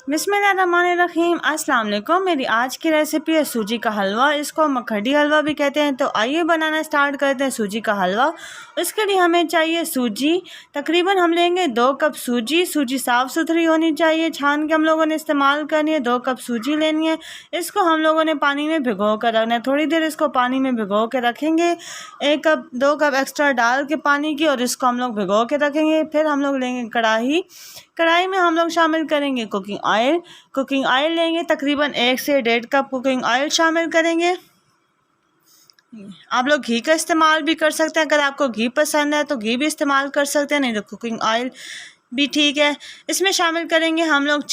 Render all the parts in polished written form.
बिस्मिल्लाहिर्रहमानिर्रहीम। अस्सलाम वालेकुम। मेरी आज की रेसिपी है सूजी का हलवा। इसको मखडी हलवा भी कहते हैं। तो आइए बनाना स्टार्ट करते हैं सूजी का हलवा। इसके लिए हमें चाहिए सूजी। तकरीबन हम लेंगे 2 कप सूजी। सूजी साफ़ सुथरी होनी चाहिए, छान के हम लोगों ने इस्तेमाल करनी है। 2 कप सूजी लेनी है। इसको हम लोगों ने पानी में भिगो कर रखना है। थोड़ी देर इसको पानी में भिगो के रखेंगे। 2 कप एक्स्ट्रा डाल के पानी की, और इसको हम लोग भिगो के रखेंगे। फिर हम लोग लेंगे कढ़ाई में हम लोग शामिल करेंगे कुकिंग ऑयल लेंगे। तकरीबन 1 से 1.5 कप कुकिंग ऑयल शामिल करेंगे। आप लोग घी का इस्तेमाल भी कर सकते हैं। अगर आपको घी पसंद है तो घी भी इस्तेमाल कर सकते हैं, नहीं तो कुकिंग ऑयल भी ठीक है। इसमें शामिल करेंगे हम लोग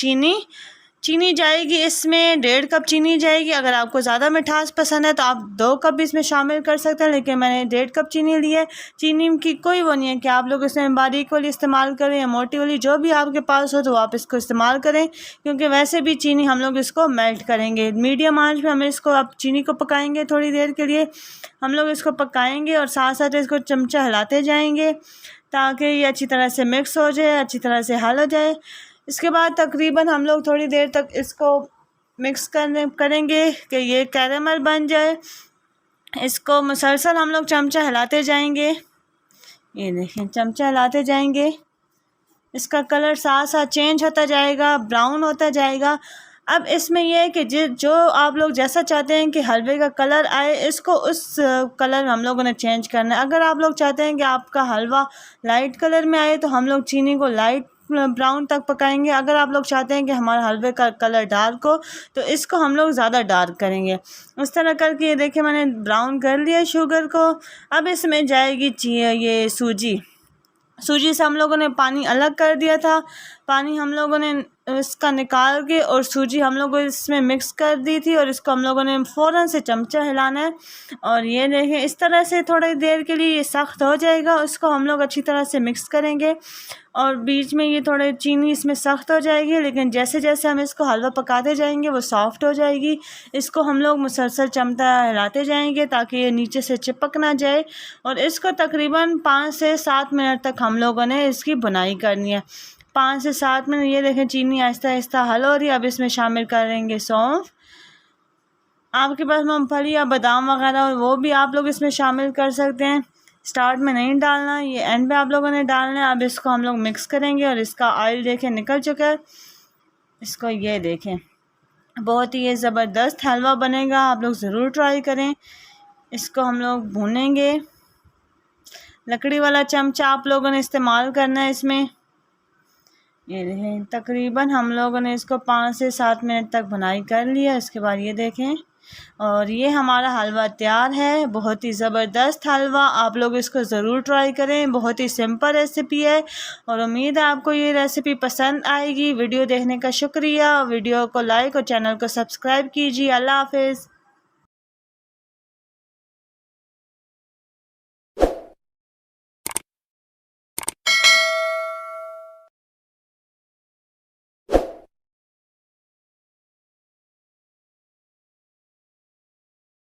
चीनी जाएगी इसमें 1.5 कप चीनी जाएगी। अगर आपको ज़्यादा मिठास पसंद है तो आप 2 कप भी इसमें शामिल कर सकते हैं, लेकिन मैंने 1.5 कप चीनी ली है। चीनी की कोई वो नहीं है कि आप लोग इसमें बारीक वाली इस्तेमाल करें या मोटी वाली, जो भी आपके पास हो तो आप इसको इस्तेमाल करें, क्योंकि वैसे भी चीनी हम लोग इसको मेल्ट करेंगे। मीडियम आंच में हमें इसको अब चीनी को पकाएंगे। थोड़ी देर के लिए हम लोग इसको पकाएंगे और साथ साथ इसको चमचा हिलाते जाएंगे ताकि ये अच्छी तरह से मिक्स हो जाए, अच्छी तरह से हल हो जाए। इसके बाद तकरीबन हम लोग थोड़ी देर तक इसको मिक्स करेंगे कि ये कैरेमल बन जाए। इसको मुसलसल हम लोग चमचा हिलाते जाएंगे। ये देखें, चमचा हिलाते जाएंगे। इसका कलर साथ साथ चेंज होता जाएगा, ब्राउन होता जाएगा। अब इसमें यह है कि जो आप लोग जैसा चाहते हैं कि हलवे का कलर आए, इसको उस कलर में हम लोगों ने चेंज करना है। अगर आप लोग चाहते हैं कि आपका हलवा लाइट कलर में आए तो हम लोग चीनी को लाइट ब्राउन तक पकाएंगे। अगर आप लोग चाहते हैं कि हमारा हलवे का कलर डार्क हो तो इसको हम लोग ज़्यादा डार्क करेंगे। इस तरह करके ये देखिए मैंने ब्राउन कर लिया शुगर को। अब इसमें जाएगी ये सूजी से हम लोगों ने पानी अलग कर दिया था। पानी हम लोगों ने इसका निकाल के और सूजी हम लोगों ने इसमें मिक्स कर दी थी, और इसको हम लोगों ने फ़ौरन से चमचा हिलाना है। और ये देखें, इस तरह से थोड़ी देर के लिए ये सख्त हो जाएगा। इसको हम लोग अच्छी तरह से मिक्स करेंगे और बीच में ये थोड़े चीनी इसमें सख्त हो जाएगी, लेकिन जैसे जैसे हम इसको हलवा पकाते जाएंगे वो सॉफ्ट हो जाएगी। इसको हम लोग मुसलसल चमचा हिलाते जाएंगे ताकि ये नीचे से चिपक ना जाए। और इसको तकरीबन 5 से 7 मिनट तक हम लोगों ने इसकी बुनाई करनी है। 5 से 7 मिनट। ये देखें, चीनी आहिस्ता आहिस्ता हल हो रही है। अब इसमें शामिल करेंगे सौंफ। आपके पास मूंगफली या बादाम वगैरह वो भी आप लोग इसमें शामिल कर सकते हैं। स्टार्ट में नहीं डालना, ये एंड पे आप लोगों ने डालना है। अब इसको हम लोग मिक्स करेंगे और इसका ऑयल देखें निकल चुका है। इसको ये देखें, बहुत ही ये ज़बरदस्त हलवा बनेगा। आप लोग ज़रूर ट्राई करें। इसको हम लोग भूनेंगे। लकड़ी वाला चमचा आप लोगों ने इस्तेमाल करना है इसमें। ये देखें, तकरीबन हम लोगों ने इसको 5 से 7 मिनट तक भुनाई कर लिया। इसके बाद ये देखें, और ये हमारा हलवा तैयार है। बहुत ही ज़बरदस्त हलवा, आप लोग इसको ज़रूर ट्राई करें। बहुत ही सिंपल रेसिपी है और उम्मीद है आपको ये रेसिपी पसंद आएगी। वीडियो देखने का शुक्रिया। वीडियो को लाइक और चैनल को सब्सक्राइब कीजिए। अल्लाह हाफ़िज़।